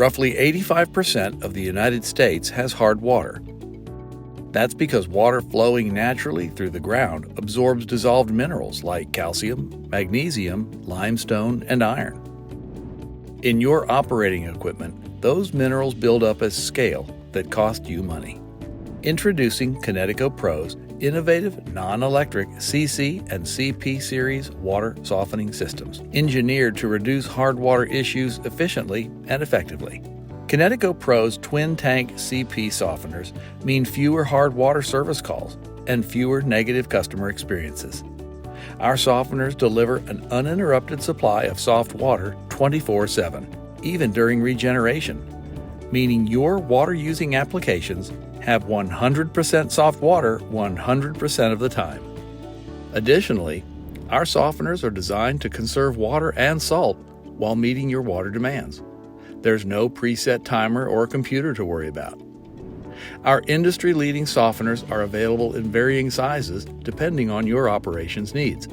Roughly 85% of the United States has hard water. That's because water flowing naturally through the ground absorbs dissolved minerals like calcium, magnesium, limestone, and iron. In your operating equipment, those minerals build up as scale that cost you money. Introducing KineticoPRO's innovative non-electric CC and CP series water softening systems, engineered to reduce hard water issues efficiently and effectively. KineticoPRO's twin-tank CP softeners mean fewer hard water service calls and fewer negative customer experiences. Our softeners deliver an uninterrupted supply of soft water 24/7, even during regeneration, meaning your water-using applications have 100% soft water 100% of the time. Additionally, our softeners are designed to conserve water and salt while meeting your water demands. There's no preset timer or computer to worry about. Our industry-leading softeners are available in varying sizes depending on your operations needs.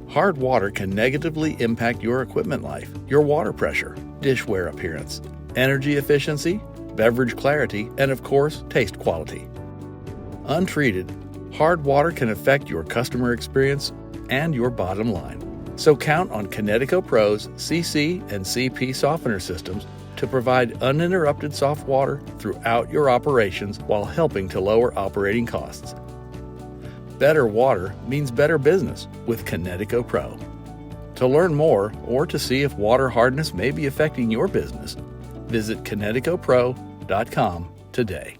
Hard water can negatively impact your equipment life, your water pressure, dish wear appearance, energy efficiency, beverage clarity, and of course, taste quality. Untreated, hard water can affect your customer experience and your bottom line. So count on KineticoPRO's CC and CP softener systems to provide uninterrupted soft water throughout your operations while helping to lower operating costs. Better water means better business with KineticoPRO. To learn more or to see if water hardness may be affecting your business, visit KineticoPRO.com today.